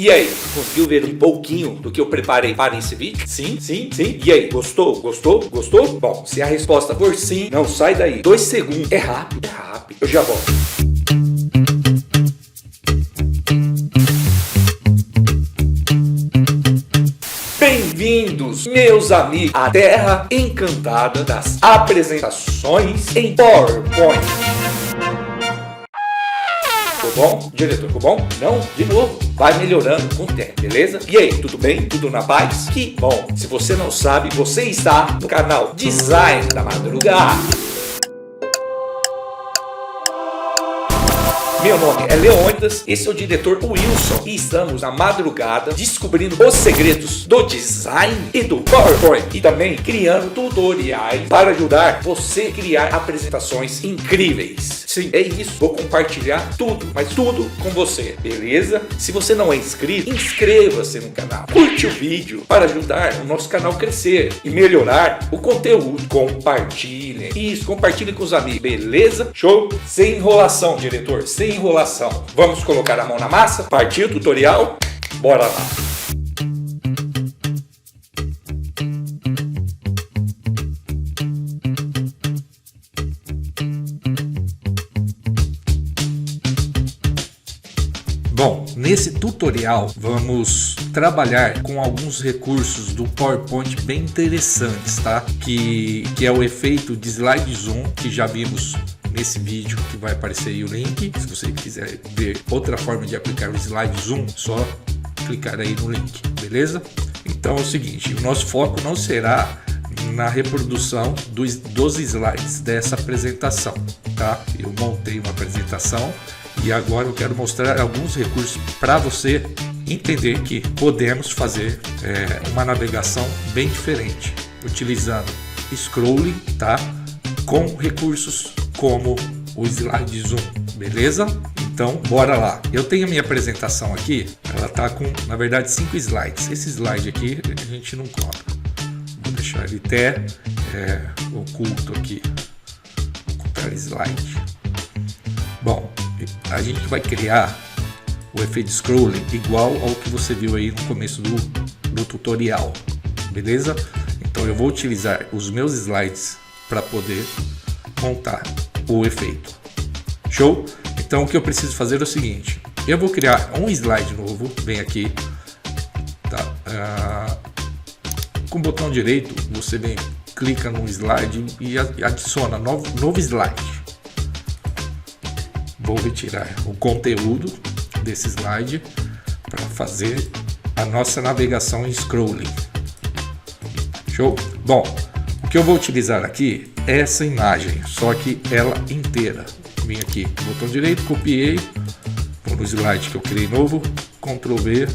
E aí, conseguiu ver um pouquinho do que eu preparei para esse vídeo? Sim, sim, sim. E aí, gostou? Gostou? Gostou? Bom, se a resposta for sim, não sai daí. 2 segundos. É rápido, é rápido. Eu já volto. Bem-vindos, meus amigos, à terra encantada das apresentações em PowerPoint. Ficou bom? Diretor, ficou bom? Não? De novo. Vai melhorando com o tempo, beleza? E aí, tudo bem? Tudo na paz? Que bom! Se você não sabe, você está no canal Design da Madrugada. Meu nome é Leônidas, esse é o diretor Wilson e estamos na madrugada descobrindo os segredos do design e do PowerPoint e também criando tutoriais para ajudar você a criar apresentações incríveis. Sim, é isso, vou compartilhar tudo, mas tudo com você, beleza? Se você não é inscrito, inscreva-se no canal, curte o vídeo para ajudar o nosso canal a crescer e melhorar o conteúdo. Compartilhem, isso, compartilhem com os amigos, beleza? Show? Sem enrolação, diretor, sem enrolação. Vamos colocar a mão na massa? Partiu o tutorial? Bora lá! Bom, nesse tutorial vamos trabalhar com alguns recursos do PowerPoint bem interessantes, tá? Que é o efeito de slide zoom, que já vimos nesse vídeo, que vai aparecer aí o link. Se você quiser ver outra forma de aplicar o slide zoom, só clicar aí no link, beleza? Então é o seguinte, o nosso foco não será na reprodução dos slides dessa apresentação, tá? Eu montei uma apresentação e agora eu quero mostrar alguns recursos para você entender que podemos fazer uma navegação bem diferente, utilizando scrolling, tá? Com recursos como o slide zoom, beleza? Então bora lá. Eu tenho a minha apresentação aqui, ela tá com na verdade 5 slides. Esse slide aqui a gente não cobra, vou deixar ele até oculto aqui, ocultar slide. Bom, a gente vai criar o efeito scrolling igual ao que você viu aí no começo do tutorial, beleza? Então eu vou utilizar os meus slides para poder montar o efeito. Show? Então o que eu preciso fazer é o seguinte, eu vou criar um slide novo, vem aqui, tá? Com o botão direito você vem, clica no slide e adiciona novo slide. Vou retirar o conteúdo desse slide para fazer a nossa navegação em scrolling. Show? Bom, o que eu vou utilizar aqui é essa imagem, só que ela inteira. Vim aqui, botão direito, copiei, vou no slide que eu criei novo, Ctrl V,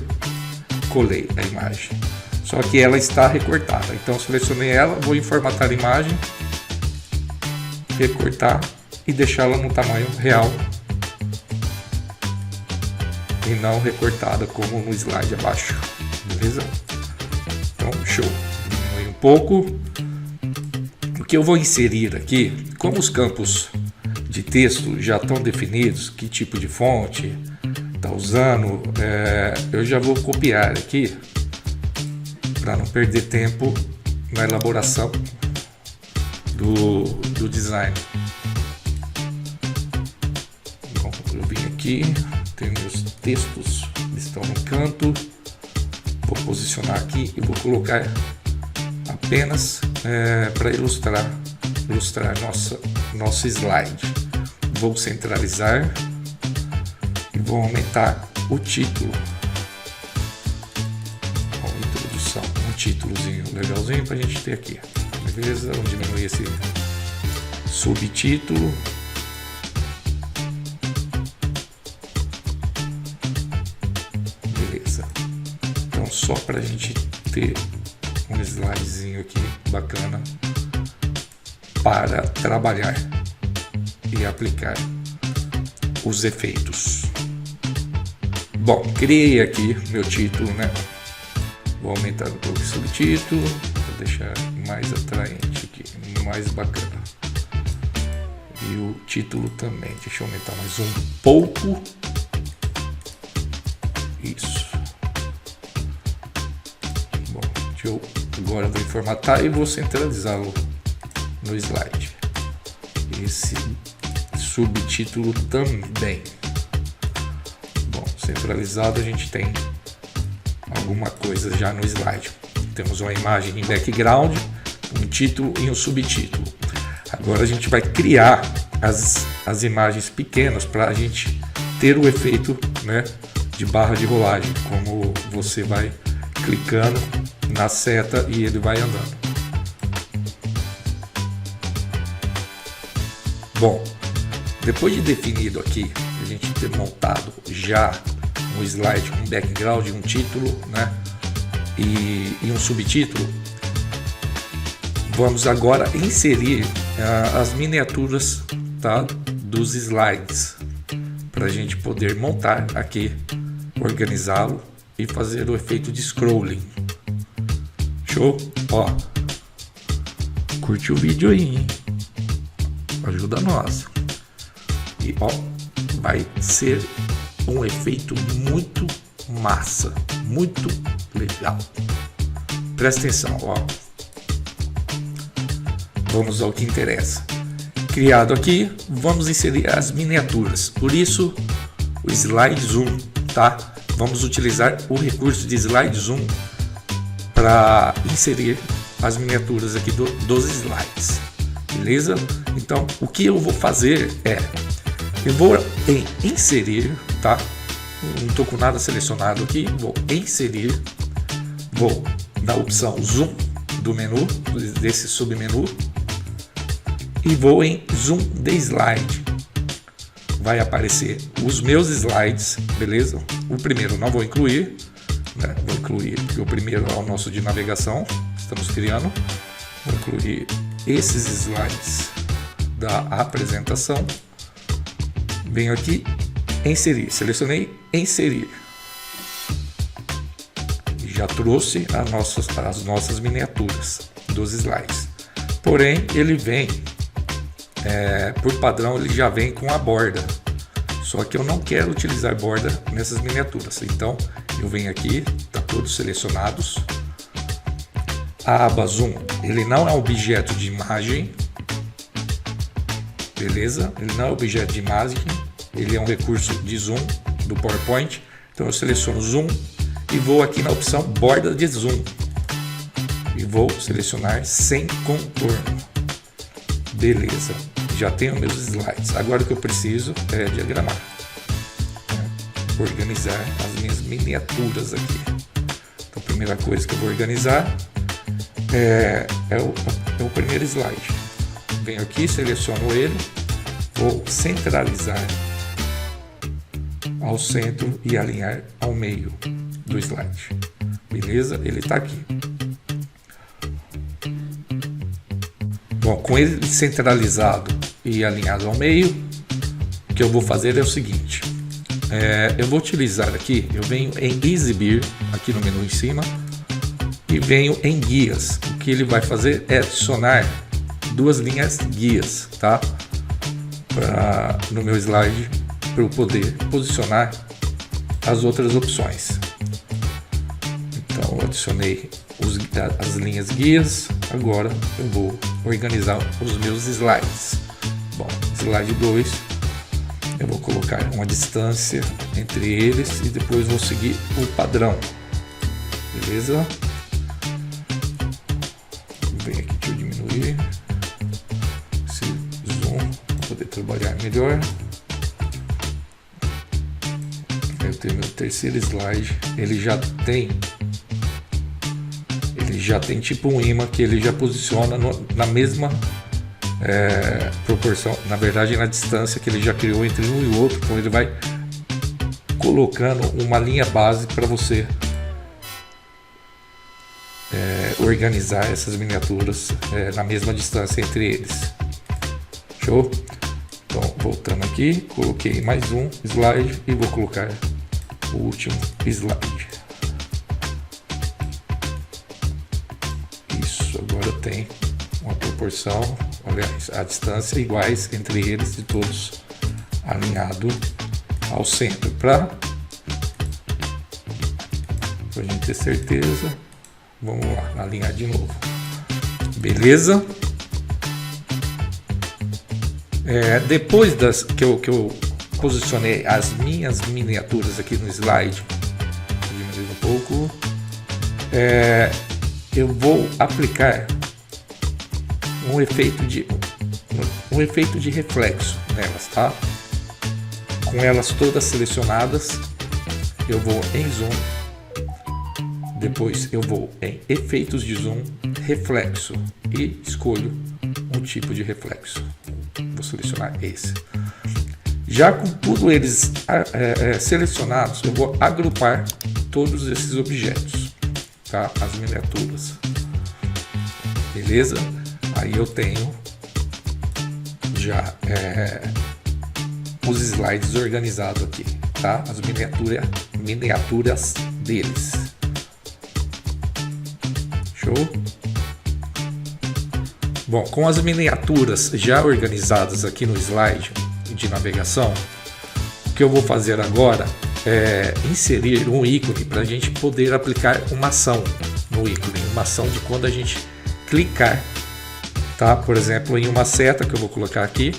colei a imagem. Só que ela está recortada, então selecionei ela, vou em formatar a imagem, recortar e deixá-la no tamanho real e não recortada como no slide abaixo, beleza? Então, show. Diminui um pouco. O que eu vou inserir aqui, como os campos de texto já estão definidos, que tipo de fonte está usando, eu já vou copiar aqui para não perder tempo na elaboração do design. Bom, eu vim aqui, tenho meus textos, estão no canto, vou posicionar aqui e vou colocar apenas para ilustrar nosso slide. Vou centralizar e vou aumentar o título, a introdução, um títulozinho legalzinho para a gente ter aqui, beleza? Vamos diminuir esse subtítulo. Então só para a gente ter um slidezinho aqui bacana para trabalhar e aplicar os efeitos. Bom, criei aqui meu título, né? Vou aumentar um pouco o subtítulo para deixar mais atraente aqui, mais bacana. E o título também, deixa eu aumentar mais um pouco. Isso. Show. Agora vou formatar e vou centralizá-lo no slide. Esse subtítulo também. Bom, centralizado, a gente tem alguma coisa já no slide. Temos uma imagem em background, um título e um subtítulo. Agora a gente vai criar as imagens pequenas para a gente ter o efeito, né, de barra de rolagem, como você vai clicando na seta e ele vai andando. Bom, depois de definido aqui, a gente ter montado já um slide com background, um título, né, e um subtítulo, vamos agora inserir as miniaturas, tá, dos slides, para a gente poder montar aqui, organizá-lo e fazer o efeito de scrolling. Show? Ó, curte o vídeo aí, hein? Ajuda nós. E ó, vai ser um efeito muito massa, muito legal. Presta atenção, ó. Vamos ao que interessa. Criado aqui, vamos inserir as miniaturas. Por isso, o slide zoom, tá? Vamos utilizar o recurso de slide zoom para inserir as miniaturas aqui dos slides. Beleza? Então, o que eu vou fazer é, eu vou em inserir, tá? Não estou com nada selecionado aqui, vou inserir, vou na opção zoom do menu, desse submenu, e vou em zoom de slide. Vai aparecer os meus slides, beleza? O primeiro não vou incluir, né? Vou incluir porque o primeiro é o nosso de navegação, estamos criando. Vou incluir esses slides da apresentação. Venho aqui, inserir, selecionei, inserir. E já trouxe as nossas miniaturas dos slides. Porém, ele vem, por padrão, ele já vem com a borda. Só que eu não quero utilizar borda nessas miniaturas. Então, eu venho aqui, tá todos selecionados. A aba zoom, ele não é um objeto de imagem, beleza? Ele não é objeto de imagem, ele é um recurso de zoom do PowerPoint. Então eu seleciono zoom e vou aqui na opção borda de zoom e vou selecionar sem contorno. Beleza, já tenho meus slides. Agora o que eu preciso é diagramar, organizar as minhas miniaturas aqui. Então a primeira coisa que eu vou organizar é o primeiro slide. Venho aqui, seleciono ele, vou centralizar ao centro e alinhar ao meio do slide. Beleza? Ele está aqui. Bom, com ele centralizado e alinhado ao meio, o que eu vou fazer é o seguinte. Eu vou utilizar aqui, eu venho em exibir, aqui no menu em cima, e venho em guias. O que ele vai fazer é adicionar duas linhas guias, tá? No meu slide, para eu poder posicionar as outras opções. Então, eu adicionei as linhas guias. Agora eu vou organizar os meus slides. Bom, slide 2, eu vou colocar uma distância entre eles e depois vou seguir o padrão. Beleza? Vem aqui, deixa eu diminuir esse zoom para poder trabalhar melhor. Eu tenho meu terceiro slide, ele já tem tipo um imã que ele já posiciona na mesma proporção, na verdade na distância que ele já criou entre um e o outro. Então ele vai colocando uma linha base para você organizar essas miniaturas na mesma distância entre eles. Show? Então, voltando aqui, coloquei mais um slide e vou colocar o último slide. Isso, agora tem uma proporção, olha, a distância iguais entre eles e todos alinhado ao centro, para a gente ter certeza. Vamos lá, alinhar de novo. Beleza? Depois que eu posicionei as minhas miniaturas aqui no slide, diminuir um pouco, eu vou aplicar um efeito de reflexo nelas, tá? Com elas todas selecionadas, eu vou em zoom, depois eu vou em efeitos de zoom, reflexo e escolho um tipo de reflexo. Vou selecionar esse. Já com tudo eles selecionados, eu vou agrupar todos esses objetos, tá? As miniaturas. Beleza? Aí eu tenho já os slides organizados aqui, tá? As miniaturas deles. Show? Bom, com as miniaturas já organizadas aqui no slide de navegação, o que eu vou fazer agora é inserir um ícone para a gente poder aplicar uma ação no ícone, uma ação de quando a gente clicar, tá? Por exemplo, em uma seta que eu vou colocar aqui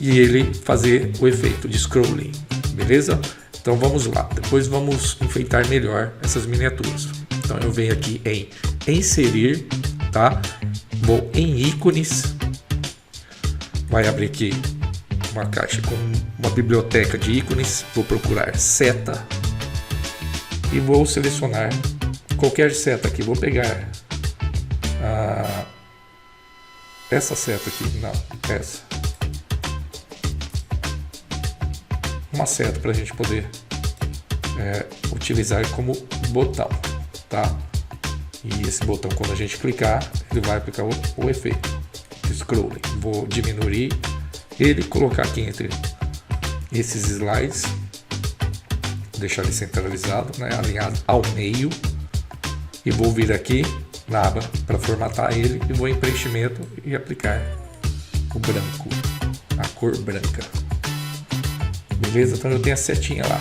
e ele fazer o efeito de scrolling, beleza? Então vamos lá, depois vamos enfeitar melhor essas miniaturas. Então eu venho aqui em inserir, tá? Vou em ícones, vai abrir aqui uma caixa com uma biblioteca de ícones, vou procurar seta e vou selecionar qualquer seta aqui, vou pegar essa seta aqui, não, essa, uma seta para a gente poder utilizar como botão, tá? E esse botão, quando a gente clicar, ele vai aplicar o efeito de scrolling. Vou diminuir ele, colocar aqui entre esses slides, deixar ele centralizado, né, alinhado ao meio, e vou vir aqui na aba para formatar ele e vou em preenchimento e aplicar o branco, a cor branca. Beleza? Então eu tenho a setinha lá,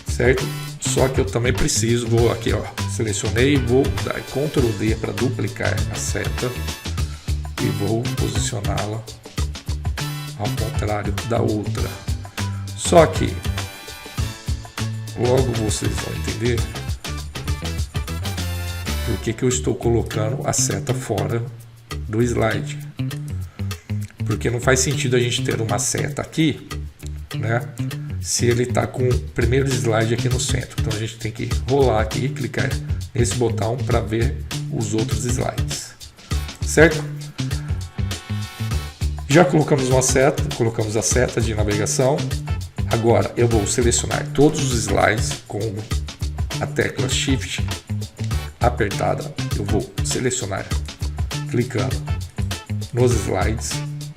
certo? Só que eu também preciso, vou aqui, ó, selecionei, vou dar Ctrl D para duplicar a seta e vou posicioná-la ao contrário da outra. Só que logo vocês vão entender por que eu estou colocando a seta fora do slide. Porque não faz sentido a gente ter uma seta aqui, né, se ele está com o primeiro slide aqui no centro. Então a gente tem que rolar aqui e clicar nesse botão para ver os outros slides, certo? Já colocamos uma seta, colocamos a seta de navegação. Agora eu vou selecionar todos os slides com a tecla Shift apertada. Eu vou selecionar clicando nos slides,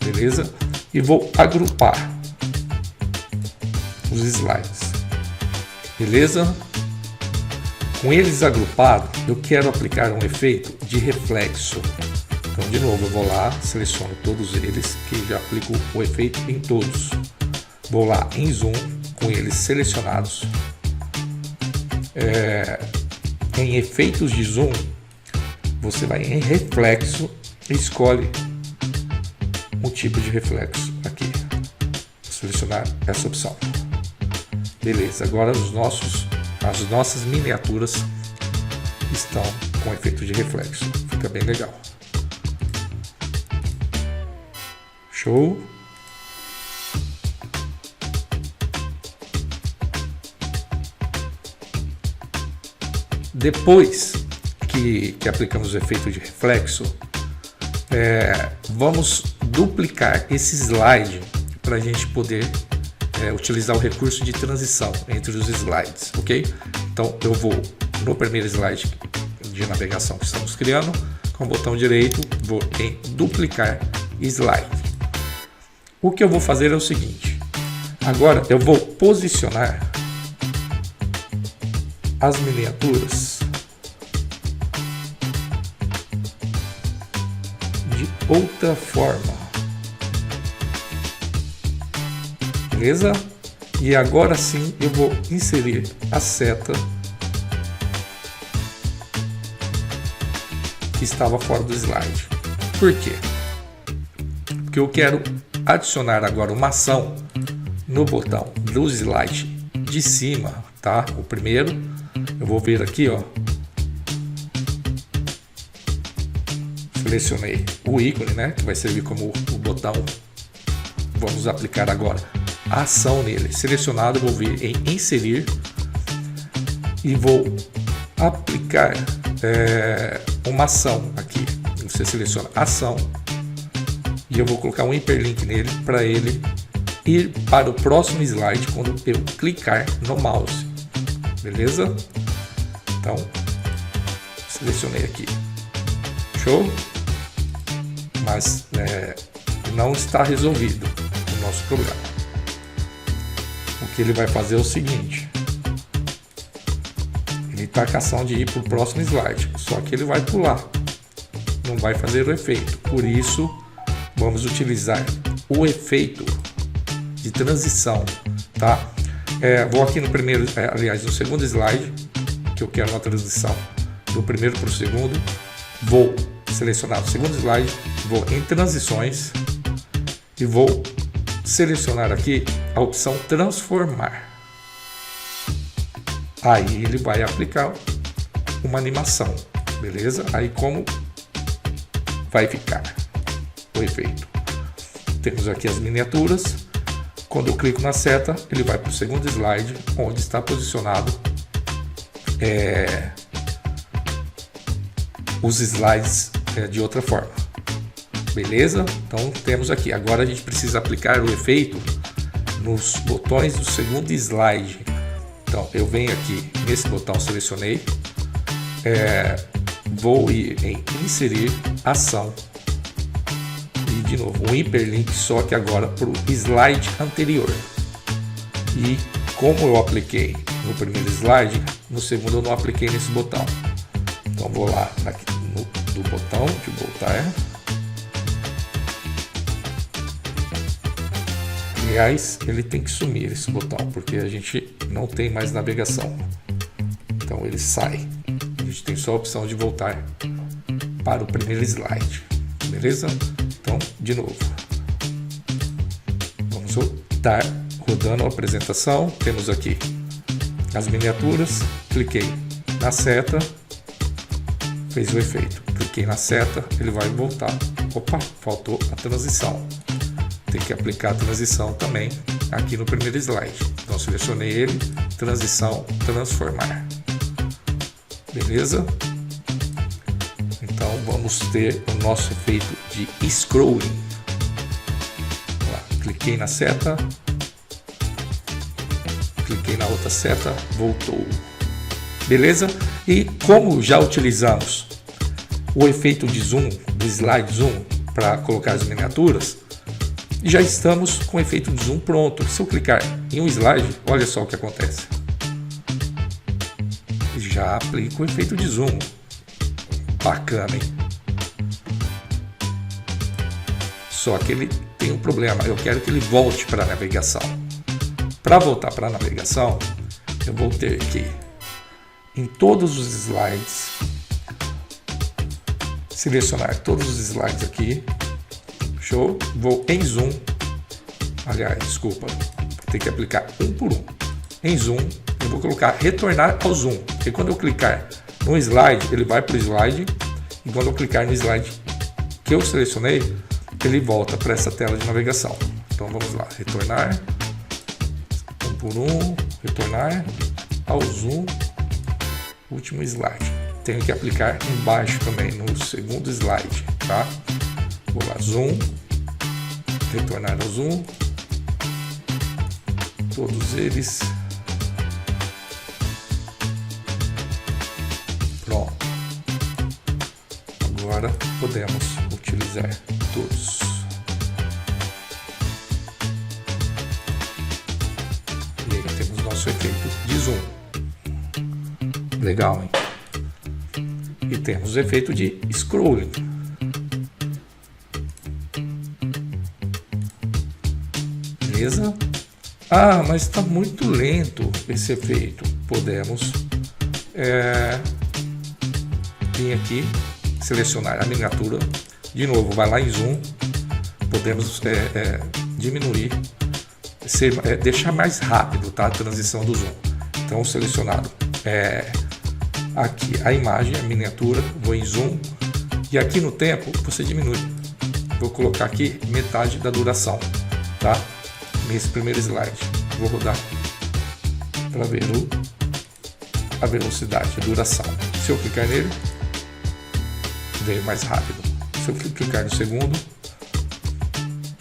beleza? E vou agrupar os slides, beleza? Com eles agrupados, eu quero aplicar um efeito de reflexo. Então, de novo, eu vou lá, seleciono todos eles, que já aplico o efeito em todos. Vou lá em zoom, com eles selecionados. Em efeitos de zoom, você vai em reflexo e escolhe um tipo de reflexo aqui. Vou selecionar essa opção. Beleza, agora as nossas miniaturas estão com efeito de reflexo. Fica bem legal. Show! Depois que aplicamos o efeito de reflexo, vamos duplicar esse slide para a gente poder utilizar o recurso de transição entre os slides, ok? Então eu vou no primeiro slide de navegação que estamos criando, com o botão direito, vou em duplicar slide. O que eu vou fazer é o seguinte: agora eu vou posicionar as miniaturas de outra forma, beleza? E agora sim eu vou inserir a seta estava fora do slide. Por quê? Porque eu quero adicionar agora uma ação no botão do slide de cima, tá? O primeiro, eu vou vir aqui, ó. Selecionei o ícone, né? Que vai servir como o botão. Vamos aplicar agora a ação nele. Selecionado, vou vir em inserir e vou aplicar uma ação aqui. Você seleciona ação e eu vou colocar um hiperlink nele para ele ir para o próximo slide quando eu clicar no mouse. Beleza? Então, selecionei aqui. Show? Mas não está resolvido o nosso problema. O que ele vai fazer é o seguinte: ele está com a ação de ir para o próximo slide, só que ele vai pular, não vai fazer o efeito. Por isso, vamos utilizar o efeito de transição, tá? Vou aqui no primeiro, aliás, no segundo slide, que eu quero uma transição do primeiro para o segundo. Vou selecionar o segundo slide, vou em transições e vou selecionar aqui a opção transformar. Aí ele vai aplicar uma animação, beleza? Aí como vai ficar o efeito? Temos aqui as miniaturas. Quando eu clico na seta, ele vai para o segundo slide, onde está posicionado os slides de outra forma. Beleza? Então temos aqui. Agora a gente precisa aplicar o efeito nos botões do segundo slide. Então eu venho aqui nesse botão, selecionei, vou ir em inserir ação e de novo um hiperlink, só que agora para o slide anterior. E como eu apliquei no primeiro slide, no segundo eu não apliquei nesse botão. Então vou lá do botão de voltar. Aliás, ele tem que sumir esse botão, porque a gente não tem mais navegação. Então ele sai. A gente tem só a opção de voltar para o primeiro slide. Beleza? Então, de novo. Vamos estar rodando a apresentação. Temos aqui as miniaturas. Cliquei na seta. Fez o efeito. Cliquei na seta, ele vai voltar. Opa, faltou a transição. Tem que aplicar a transição também aqui no primeiro slide. Então selecionei ele, transição, transformar. Beleza? Então vamos ter o nosso efeito de scrolling. Lá, cliquei na seta, cliquei na outra seta, voltou. Beleza? E como já utilizamos o efeito de zoom, do slide zoom, para colocar as miniaturas, já estamos com o efeito de zoom pronto. Se eu clicar em um slide, olha só o que acontece. Já aplico o efeito de zoom. Bacana, hein? Só que ele tem um problema. Eu quero que ele volte para a navegação. Para voltar para a navegação, eu vou ter que, em todos os slides, selecionar todos os slides aqui. Show. Vou em zoom. Aliás, desculpa. Tem que aplicar um por um. Em zoom, eu vou colocar retornar ao zoom. Porque quando eu clicar no slide, ele vai para o slide. E quando eu clicar no slide que eu selecionei, ele volta para essa tela de navegação. Então vamos lá. Retornar. Um por um. Retornar ao zoom. Último slide. Tenho que aplicar embaixo também, no segundo slide, tá? Vou lá, zoom, retornar ao zoom, todos eles. Pronto. Agora podemos utilizar todos. E aí temos nosso efeito de zoom. Legal, hein? E temos o efeito de scrolling. Beleza? Ah, mas está muito lento esse efeito. Podemos vir aqui selecionar a miniatura. De novo, vai lá em zoom, podemos diminuir, deixar mais rápido, tá? A transição do zoom. Então, selecionado aqui a imagem, a miniatura, vou em zoom e aqui no tempo você diminui. Vou colocar aqui metade da duração, tá? Nesse primeiro slide, vou rodar para ver a velocidade, a duração. Se eu clicar nele, veio mais rápido. Se eu clicar no segundo,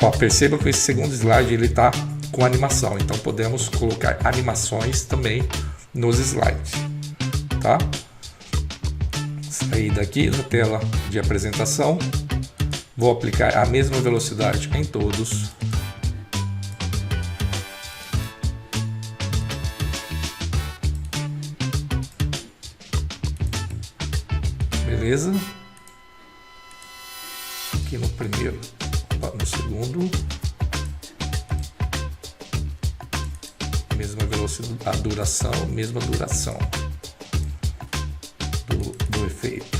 ó, perceba que esse segundo slide ele está com animação, então podemos colocar animações também nos slides, tá? Sair daqui da tela de apresentação, vou aplicar a mesma velocidade em todos. Beleza? Aqui no primeiro, no segundo, mesma velocidade, a duração, mesma duração do efeito.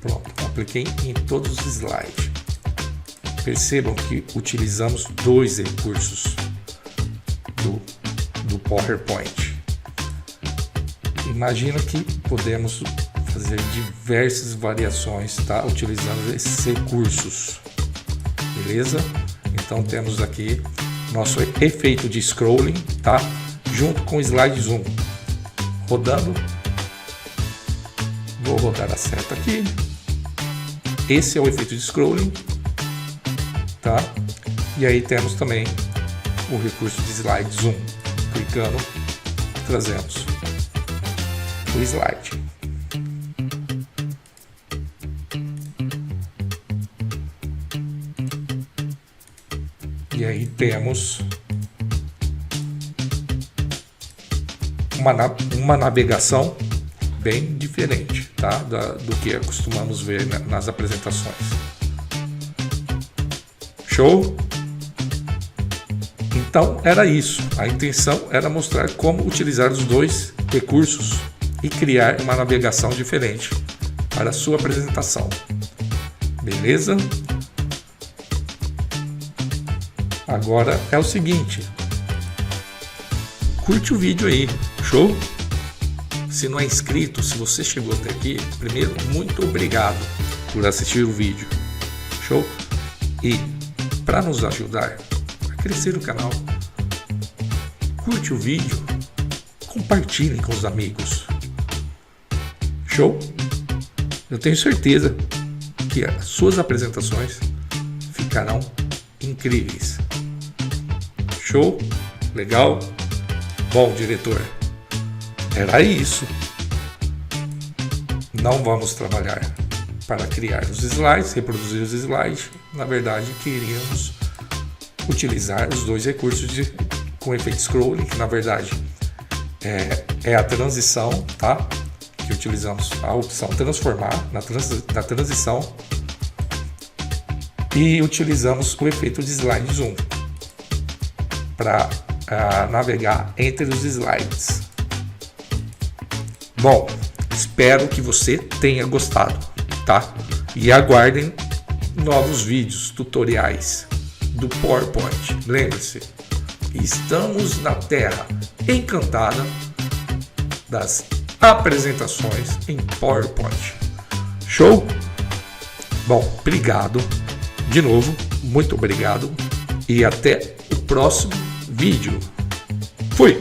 Pronto, apliquei em todos os slides. Percebam que utilizamos dois recursos do PowerPoint. Imagina que podemos fazer diversas variações, tá? Utilizando esses recursos, beleza? Então temos aqui nosso efeito de scrolling, tá? Junto com o slide zoom, rodando, vou rodar a seta aqui, esse é o efeito de scrolling, tá? E aí temos também o recurso de slide zoom, clicando, trazemos o slide. E aí temos uma navegação bem diferente, tá? Do que costumamos ver nas apresentações. Show? Então era isso. A intenção era mostrar como utilizar os dois recursos e criar uma navegação diferente para a sua apresentação. Beleza? Agora é o seguinte, curte o vídeo aí, show? Se não é inscrito, se você chegou até aqui, primeiro, muito obrigado por assistir o vídeo, show? E para nos ajudar a crescer o canal, curte o vídeo, compartilhe com os amigos, show? Eu tenho certeza que as suas apresentações ficarão incríveis. Show? Legal? Bom, diretor, era isso. Não vamos trabalhar para criar os slides, reproduzir os slides. Na verdade, queríamos utilizar os dois recursos com efeito scrolling, que na verdade é a transição, tá? Que utilizamos a opção transformar na transição e utilizamos o efeito de slide zoom para navegar entre os slides. Bom, espero que você tenha gostado, tá? E aguardem novos vídeos, tutoriais do PowerPoint. Lembre-se, estamos na terra encantada das apresentações em PowerPoint. Show? Bom, obrigado. De novo, muito obrigado. E até o próximo vídeo. Fui!